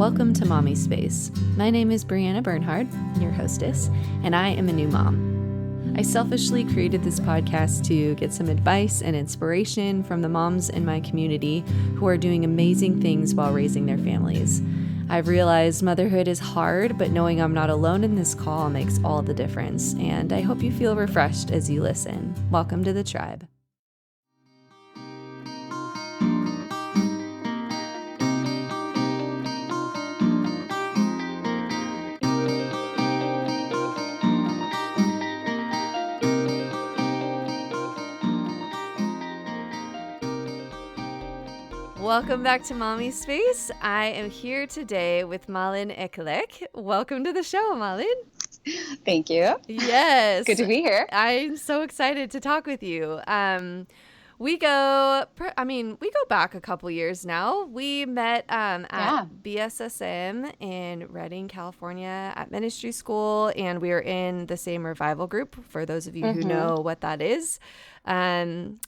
Welcome to Mommispace. My name is Brianna Bernhard, your hostess, and I am a new mom. I selfishly created this podcast to get some advice and inspiration from the moms in my community who are doing amazing things while raising their families. I've realized motherhood is hard, but knowing I'm not alone in this call makes all the difference, and I hope you feel refreshed as you listen. Welcome to the tribe. Welcome back to Mommispace. I am here today with Malin Ekelyck. Welcome to the show, Malin. Thank you. Yes. Good to be here. I'm so excited to talk with you. We go back a couple years now. We met at BSSM in Redding, California at ministry school, and we are in the same revival group, for those of you who know what that is. And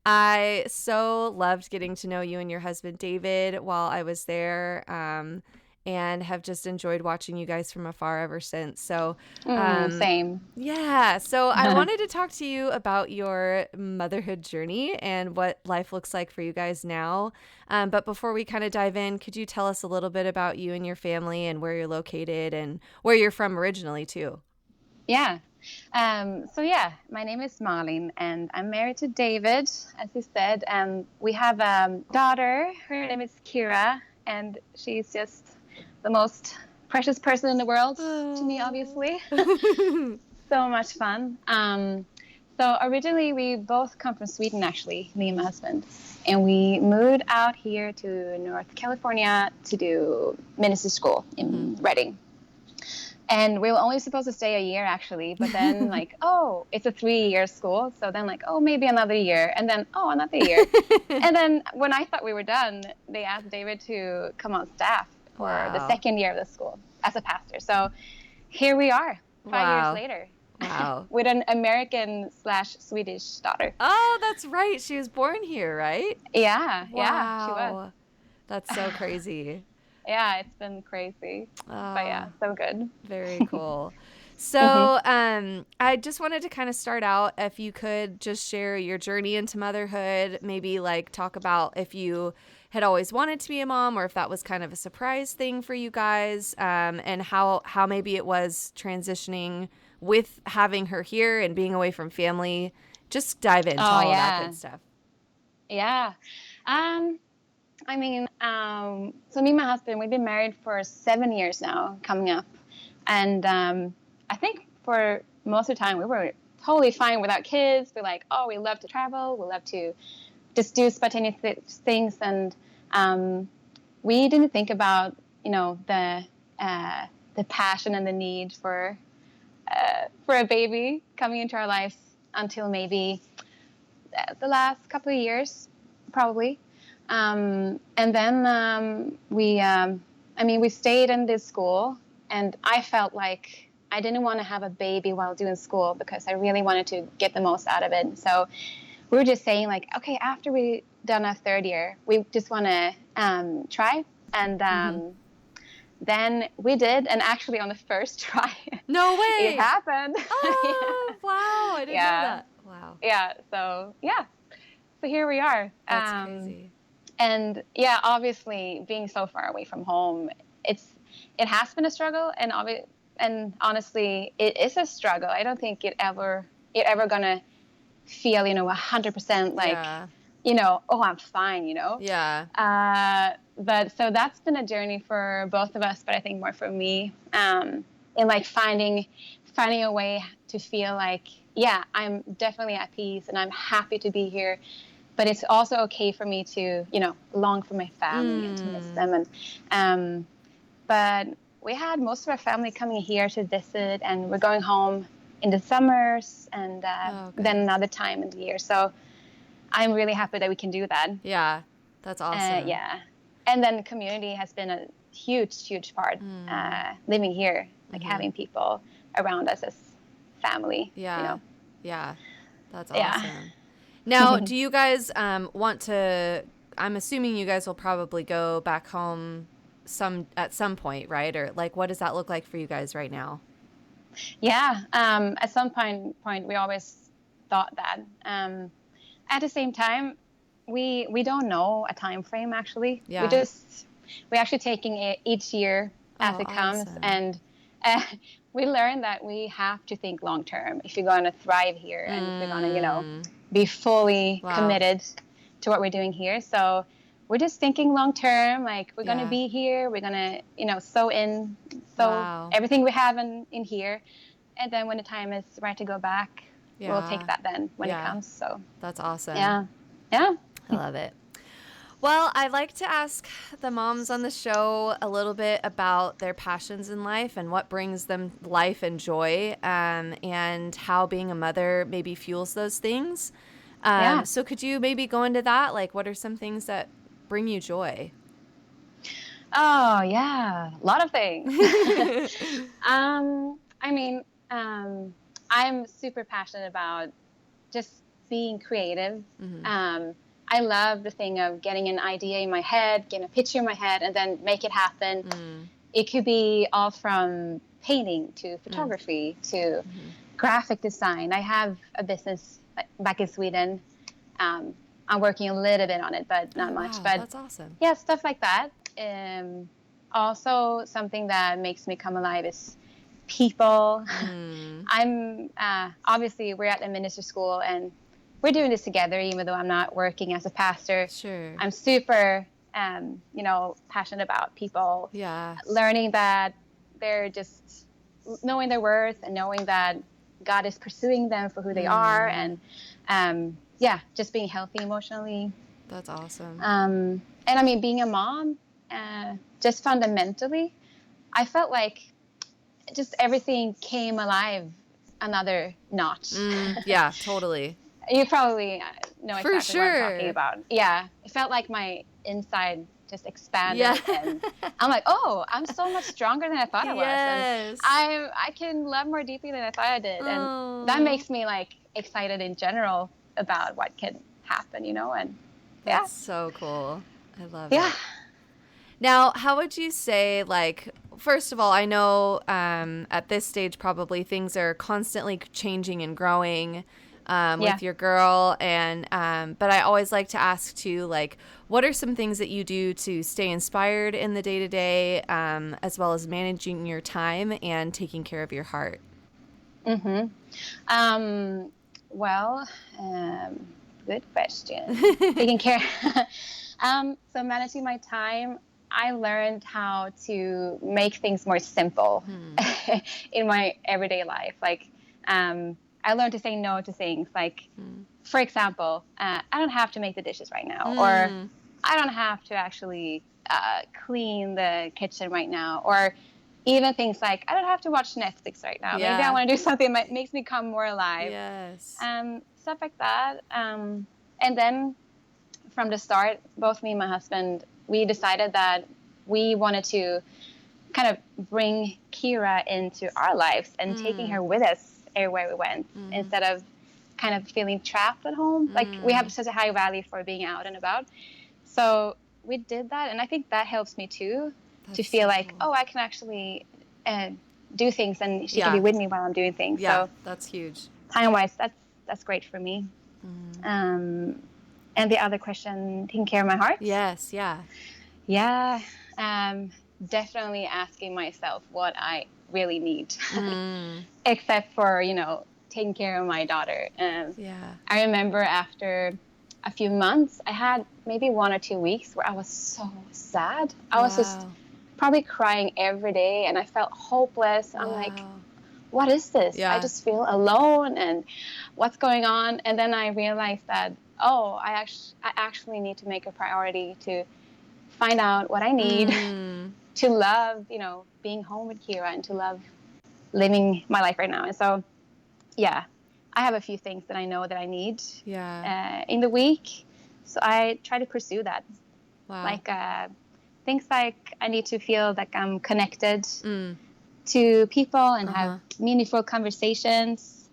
I so loved getting to know you and your husband, David, while I was there, and have just enjoyed watching you guys from afar ever since. So, same. Yeah. So I wanted to talk to you about your motherhood journey and what life looks like for you guys now. But before we kind of dive in, could you tell us a little bit about you and your family and where you're located and where you're from originally, too? Yeah. My name is Malin, and I'm married to David, as you said. We have a daughter. Her name is Kira, and she's just the most precious person in the world to me, obviously. So much fun. So originally, we both come from Sweden, actually, me and my husband. And we moved out here to North California to do ministry school in Redding. And we were only supposed to stay a year, actually. But then, it's a 3-year school. So then, maybe another year. And then, another year. And then when I thought we were done, they asked David to come on staff for the second year of the school as a pastor. So here we are, 5 years later. Wow. With an American/Swedish daughter. Oh, that's right. She was born here, right? Yeah. Wow. Yeah, she was. That's so crazy. Yeah, it's been crazy. But yeah, so good. Very cool. So I just wanted to kind of start out, if you could just share your journey into motherhood, maybe talk about if you had always wanted to be a mom or if that was kind of a surprise thing for you guys, and how maybe it was transitioning with having her here and being away from family. Just dive into all of that good stuff. Yeah. So me and my husband, we've been married for 7 years now, coming up. And I think for most of the time, we were totally fine without kids. We're like, we love to travel. We love to just do spontaneous things. And we didn't think about, the passion and the need for a baby coming into our lives until maybe the last couple of years, probably. And then we stayed in this school, and I felt like I didn't want to have a baby while doing school because I really wanted to get the most out of it. So we were just saying okay, after we done our third year, we just want to try. And then we did, and actually on the first try, no way, it happened. Oh, wow, I didn't know that. Wow. Yeah. So here we are. That's crazy. And obviously being so far away from home, it has been a struggle, and honestly, it is a struggle. I don't think it ever gonna feel 100% I'm fine, Yeah. But so that's been a journey for both of us, but I think more for me, in finding a way to feel I'm definitely at peace and I'm happy to be here. But it's also okay for me to, long for my family and to miss them. And but we had most of our family coming here to visit, and we're going home in the summers and then another time in the year. So I'm really happy that we can do that. Yeah, that's awesome. And then the community has been a huge, huge part living here, having people around us as family. Yeah, that's awesome. Yeah. Now, do you guys want to, I'm assuming you guys will probably go back home at some point, right? Or like, what does that look like for you guys right now? Yeah. At some point, we always thought that. At the same time, we don't know a time frame actually. Yeah. We're actually taking it each year as it comes, awesome. and we learned that we have to think long term if you're going to thrive here and if we're going to, be fully committed to what we're doing here. So we're just thinking long term, like we're going to be here, we're going to, sow everything we have in here. And then when the time is right to go back, we'll take that then when it comes. So that's awesome. Yeah. I love it. Well, I'd like to ask the moms on the show a little bit about their passions in life and what brings them life and joy, and how being a mother maybe fuels those things. So could you maybe go into that? Like, what are some things that bring you joy? Oh, yeah. A lot of things. I'm super passionate about just being creative. I love the thing of getting an idea in my head, getting a picture in my head, and then make it happen. It could be all from painting to photography to graphic design. I have a business back in Sweden. I'm working a little bit on it, but not much. But that's awesome. Yeah, stuff like that. Also, something that makes me come alive is people. I'm obviously we're at a minister school and we're doing this together, even though I'm not working as a pastor. Sure. I'm super, passionate about people. Yeah. Learning that they're just knowing their worth and knowing that God is pursuing them for who they are, and just being healthy emotionally. That's awesome. And being a mom, just fundamentally, I felt like just everything came alive another notch. Yeah, totally. You probably know exactly what I'm talking about. Yeah. It felt like my inside just expanded. Yeah. And I'm like, oh, I'm so much stronger than I thought I was. Yes. And I can love more deeply than I thought I did. And that makes me like excited in general about what can happen, and That's so cool. I love it. Yeah. Now, how would you say, like, first of all, I know at this stage probably things are constantly changing and growing with your girl, and but I always like to ask too, like, what are some things that you do to stay inspired in the day-to-day, as well as managing your time and taking care of your heart? Good question. Taking care. So managing my time, I learned how to make things more simple in my everyday life. Like, I learned to say no to things. Like, for example, I don't have to make the dishes right now, or I don't have to actually clean the kitchen right now, or even things like I don't have to watch Netflix right now. Maybe I want to do something that makes me come more alive. Yes. Stuff like that. And then from the start, both me and my husband, we decided that we wanted to kind of bring Kira into our lives and taking her with us everywhere we went, instead of kind of feeling trapped at home. Like, we have such a high value for being out and about. So we did that. And I think that helps me too, to feel like, oh, I can actually do things, and she can be with me while I'm doing things. Yeah, so that's huge. Time-wise, that's great for me. And the other question, taking care of my heart? Yes, yeah. Yeah, definitely asking myself what I really need, except for, taking care of my daughter. I remember after a few months, I had maybe 1 or 2 weeks where I was so sad. I was just probably crying every day, and I felt hopeless. I'm like, what is this? I just feel alone, and what's going on? And then I realized that, I actually need to make a priority to find out what I need to love, being home with Kira, and to love living my life right now. And so, I have a few things that I know that I need in the week. So I try to pursue that. Like things like I need to feel like I'm connected to people and have meaningful conversations.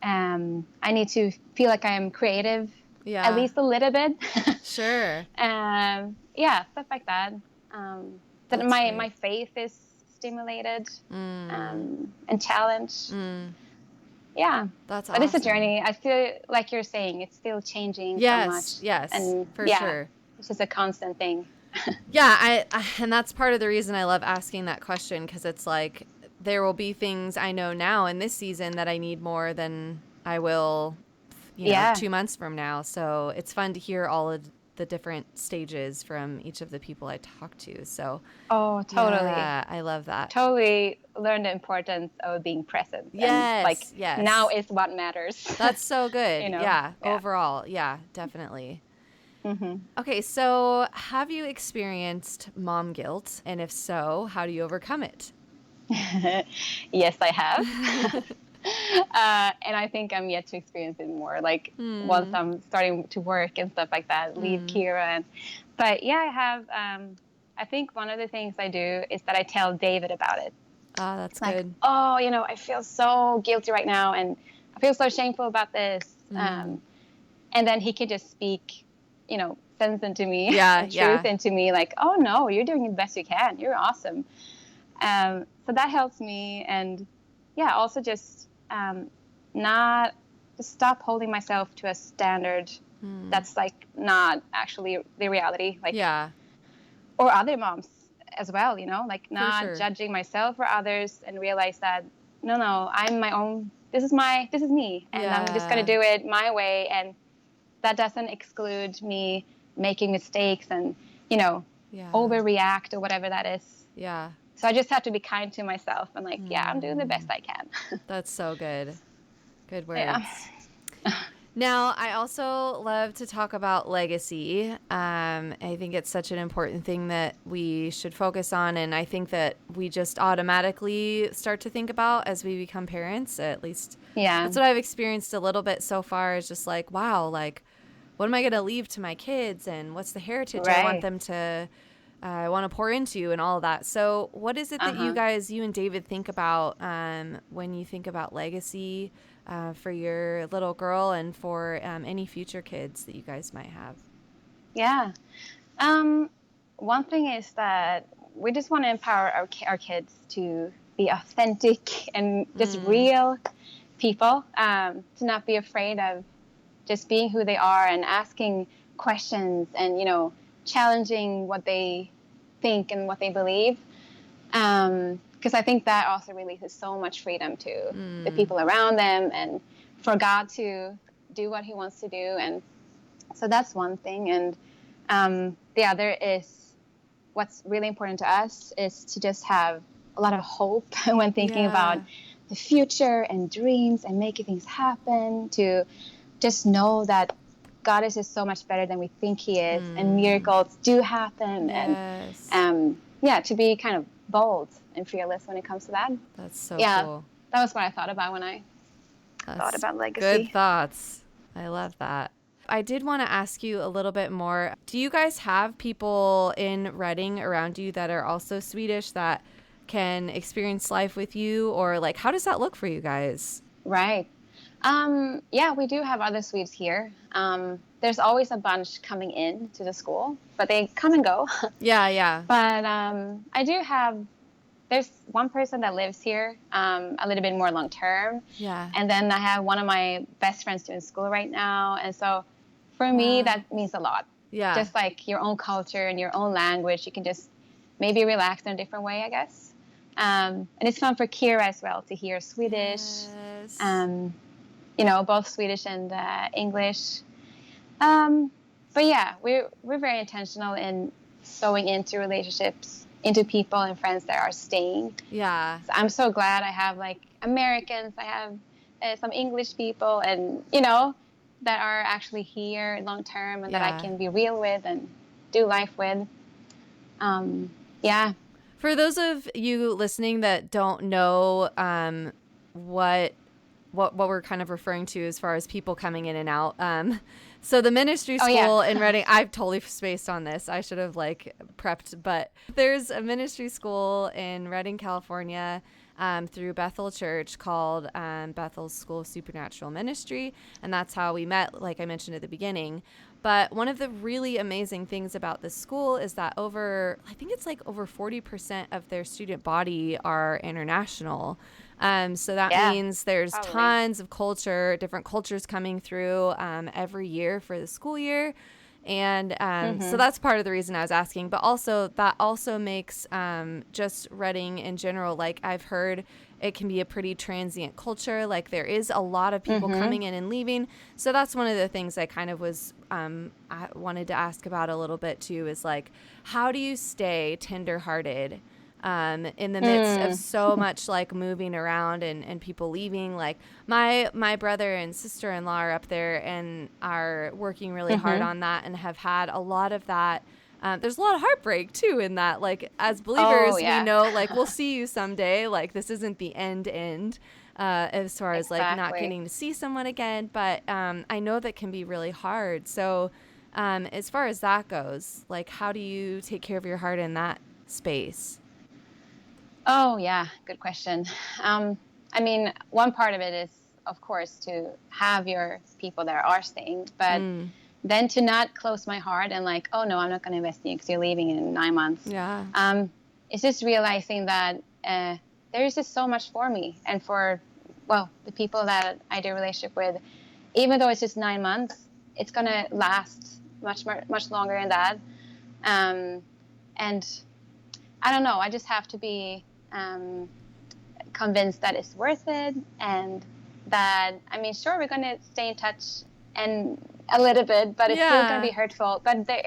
I need to feel like I am creative, at least a little bit. Sure. Stuff like that. that That's my great. my faith is stimulated and challenged. Yeah. That's But it's a awesome. journey. I feel like you're saying it's still changing so much. Yes, And for yeah, sure. it's just a constant thing. Yeah, and that's part of the reason I love asking that question, because it's like there will be things I know now in this season that I need more than I will, Yeah. 2 months from now. So it's fun to hear all of the different stages from each of the people I talk to. So Oh, totally. yeah, I love that. Totally learn the importance of being present. And like Yes. now is what matters. That's so good. You know? Yeah, Yeah. overall. Yeah, definitely. Mm-hmm. Okay, so have you experienced mom guilt? And if so, how do you overcome it? Yes, I have. And I think I'm yet to experience it more. Like once I'm starting to work and stuff like that, leave Kira. But yeah, I have. I think one of the things I do is that I tell David about it. Ah, that's Like, good. oh, I feel so guilty right now, and I feel so shameful about this. And then he can just speak, sense into me, and truth into me. Like, oh no, you're doing the best you can. You're awesome. So that helps me, and yeah, also just not just stop holding myself to a standard that's like not actually the reality. Like, or other moms as well, like not judging myself or others, and realize that no, I'm my own. This is me, and I'm just gonna do it my way, and that doesn't exclude me making mistakes and overreact or whatever that is. Yeah. So I just have to be kind to myself and like, I'm doing the best I can. That's so good. Good words. Yeah. Now, I also love to talk about legacy. I think it's such an important thing that we should focus on, and I think that we just automatically start to think about as we become parents. At least that's what I've experienced a little bit so far, is just like, wow, like, what am I going to leave to my kids, and what's the heritage I want them to I want to pour into, and all of that. So what is it that you and David think about when you think about legacy for your little girl and for any future kids that you guys might have? Yeah. One thing is that we just want to empower our kids to be authentic and just real people, to not be afraid of just being who they are and asking questions and, challenging what they think and what they believe. Because I think that also releases so much freedom to the people around them, and for God to do what he wants to do. And so that's one thing. And the other is, what's really important to us is to just have a lot of hope when thinking about the future and dreams and making things happen, to just know that God is just so much better than we think he is, and miracles do happen. And to be kind of bold and fearless when it comes to that. That's so cool. That was what I thought about when I thought about legacy. Good thoughts. I love that. I did want to ask you a little bit more. Do you guys have people in Reading around you that are also Swedish that can experience life with you, or like, how does that look for you guys? Right. Yeah, we do have other Swedes here. There's always a bunch coming in to the school, but they come and go. Yeah. But I do have, there's one person that lives here a little bit more long term. Yeah. And then I have one of my best friends doing school right now. And so for me, that means a lot. Yeah. Just like your own culture and your own language, you can just maybe relax in a different way, I guess. And it's fun for Kira as well to hear Swedish. Yes. Both Swedish and English. But yeah, we're very intentional in sewing into relationships, into people and friends that are staying. Yeah. So I'm so glad I have like Americans, I have some English people, and that are actually here long term, and that I can be real with and do life with. For those of you listening that don't know what we're kind of referring to as far as people coming in and out. So the ministry school in Reading, I've totally spaced on this. I should have prepped, but there's a ministry school in Reading, California, through Bethel Church called Bethel's School of Supernatural Ministry. And that's how we met, like I mentioned at the beginning. But one of the really amazing things about this school is that I think it's like over 40% of their student body are international. So that means there's tons of different cultures coming through every year for the school year. And so that's part of the reason I was asking. But also that also makes just Reading in general, like I've heard it can be a pretty transient culture. Like there is a lot of people coming in and leaving. So that's one of the things I kind of was I wanted to ask about a little bit too, is like, how do you stay tenderhearted in the midst of so much like moving around and people leaving? Like my brother and sister-in-law are up there and are working really hard on that and have had a lot of that. There's a lot of heartbreak too in that, like as believers, we know like we'll see you someday, like this isn't the end as far as like not getting to see someone again. But I know that can be really hard. So as far as that goes, like how do you take care of your heart in that space? Oh yeah, good question. I mean, one part of it is of course to have your people that are staying, but then to not close my heart and like, oh no, I'm not going to invest in you because you're leaving in 9 months. Yeah. It's just realizing that there's just so much for me and for, well, the people that I do a relationship with. Even though it's just 9 months, it's going to last much longer than that. And I don't know, I just have to be convinced that it's worth it, and that, I mean, sure, we're going to stay in touch and a little bit, but it's still going to be hurtful. But there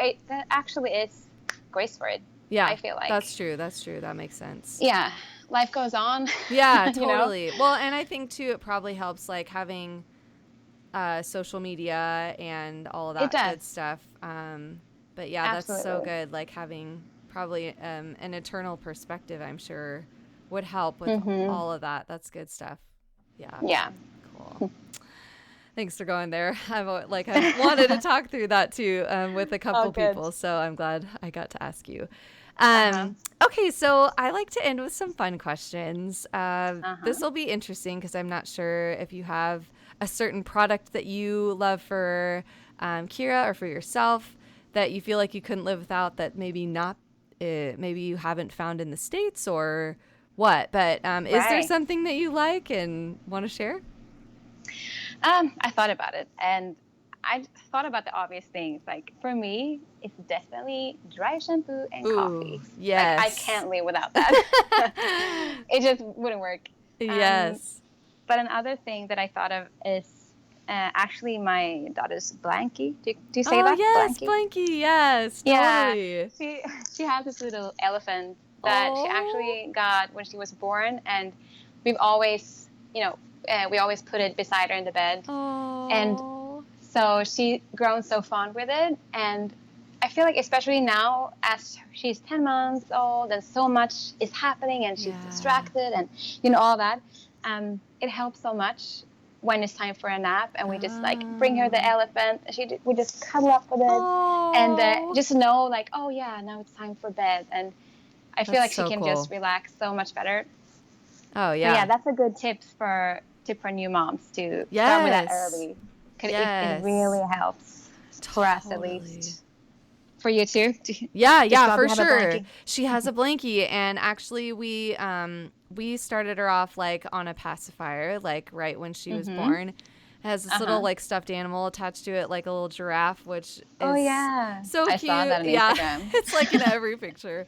actually is grace for it. Yeah, I feel like that's true. That makes sense. Yeah, life goes on. Yeah, totally. You know? Well, and I think too, it probably helps like having social media and all of that good stuff. But yeah, absolutely. That's so good. Like having probably an eternal perspective, I'm sure, would help with all of that. That's good stuff. Yeah. Yeah. Cool. Thanks for going there. I wanted to talk through that too with a couple people, so I'm glad I got to ask you. Okay, so I like to end with some fun questions. This will be interesting because I'm not sure if you have a certain product that you love for Kira or for yourself that you feel like you couldn't live without, that maybe you haven't found in the States or what. But is there something that you like and want to share? I thought about it, and I thought about the obvious things. Like for me, it's definitely dry shampoo and coffee. Yes. Like, I can't live without that. It just wouldn't work. Yes. But another thing that I thought of is actually my daughter's blankie. Do you say that? Yes, blankie. Yes, totally. Yeah. She has this little elephant that she actually got when she was born, and we've always, we always put it beside her in the bed. And so she's grown so fond with it. And I feel like especially now as she's 10 months old and so much is happening and she's distracted and, all that, it helps so much when it's time for a nap and we just like bring her the elephant. We just cuddle up with it and just know like, oh yeah, now it's time for bed. And I feel like she can just relax so much better. Oh yeah. But yeah, that's a good tip for new moms to start with that early. It really helps for us at least. For you too? Yeah, for sure. She has a blankie, and actually we started her off like on a pacifier, like right when she was born. It has this little like stuffed animal attached to it, like a little giraffe, which is so cute. I saw that on Instagram. It's like in every picture.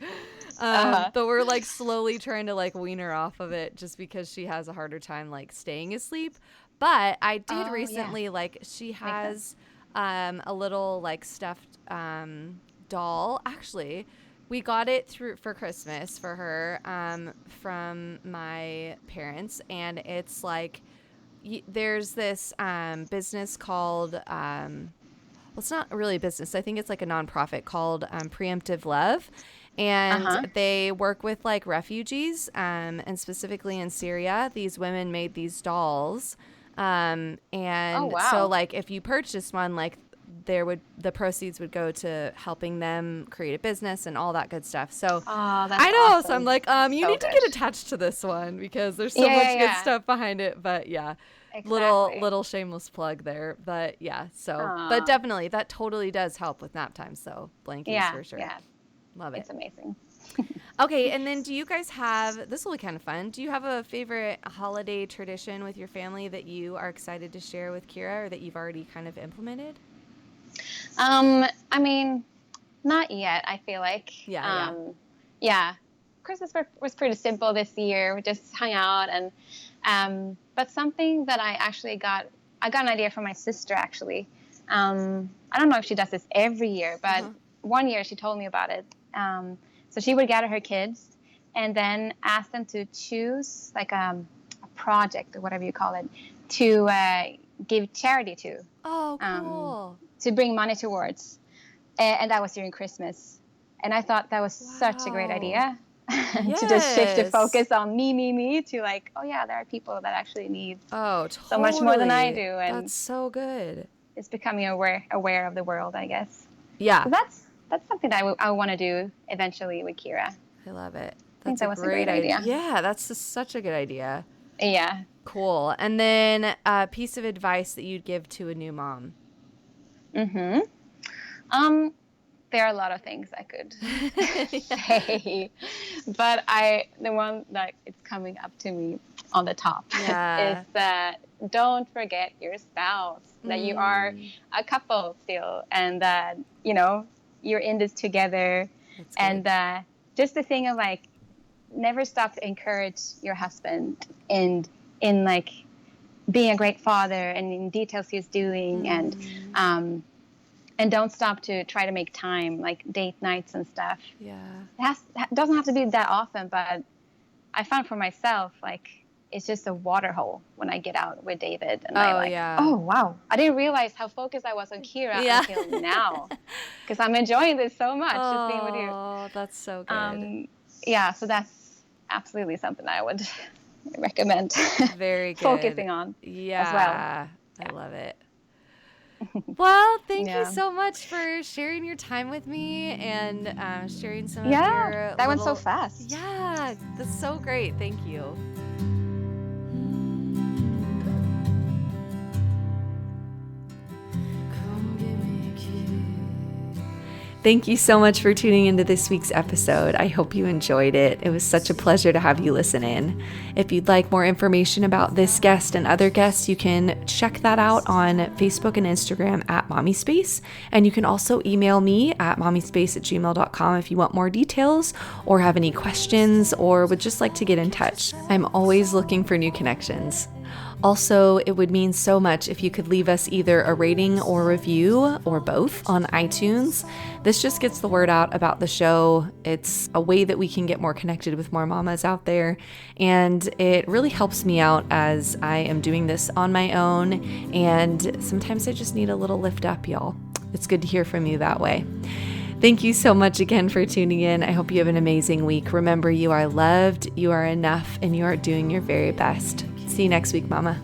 But we're like slowly trying to like wean her off of it just because she has a harder time like staying asleep. But I did recently like she has a little like stuffed doll. Actually, we got it for Christmas for her from my parents, and it's like there's this business called it's not really a business. I think it's like a nonprofit called Preemptive Love. And they work with like refugees, and specifically in Syria, these women made these dolls. So like if you purchase one, like the proceeds would go to helping them create a business and all that good stuff. So I know. Awesome. So I'm like, you need to get attached to this one because there's so much good stuff behind it. But yeah, Exactly. little shameless plug there. But yeah, so but Aw. definitely that totally does help with nap time. So blankies Yeah, for sure. yeah, Love it. it's amazing. Okay, and then do you guys have, this will be kind of fun, do you have a favorite holiday tradition with your family that you are excited to share with Kira or that you've already kind of implemented? I mean, not yet, I feel like. Yeah. Yeah. Christmas was pretty simple this year. We just hung out and, but something that I got an idea from my sister actually. I don't know if she does this every year, but one year she told me about it. So she would gather her kids and then ask them to choose like a project or whatever you call it to give charity to. Oh, cool. To bring money towards. And that was during Christmas. And I thought that was such a great idea to just shift the focus on me to like, oh yeah, there are people that actually need so much more than I do. And that's so good. it's becoming aware of the world, I guess. Yeah. So that's something that I want to do eventually with Kira. I love it. I think that was a great idea. Yeah, that's just such a good idea. Yeah. Cool. And then a piece of advice that you'd give to a new mom. There are a lot of things I could say, but the one that it's coming up to me on the top is that don't forget your spouse, that you are a couple still, and that, you know, you're in this together. And just the thing of like, never stop to encourage your husband and in like being a great father and in details he's doing and don't stop to try to make time, like date nights and stuff. Yeah. It doesn't have to be that often, but I found for myself, like, it's just a water hole when I get out with David. And oh, wow. I didn't realize how focused I was on Kira until now. Because I'm enjoying this so much, just being with you. Oh, that's so good. So that's absolutely something I would recommend. Very good. Focusing on as well. I love it. Well, thank you so much for sharing your time with me and sharing some of your that went so fast. Yeah, that's so great. Thank you. Thank you so much for tuning into this week's episode. I hope you enjoyed it. It was such a pleasure to have you listen in. If you'd like more information about this guest and other guests, you can check that out on Facebook and Instagram at Mommispace. And you can also email me at mommispace@gmail.com if you want more details or have any questions or would just like to get in touch. I'm always looking for new connections. Also, it would mean so much if you could leave us either a rating or review or both on iTunes. This just gets the word out about the show. It's a way that we can get more connected with more mamas out there. And it really helps me out as I am doing this on my own. And sometimes I just need a little lift up, y'all. It's good to hear from you that way. Thank you so much again for tuning in. I hope you have an amazing week. Remember, you are loved, you are enough, and you are doing your very best. See you next week, Mama.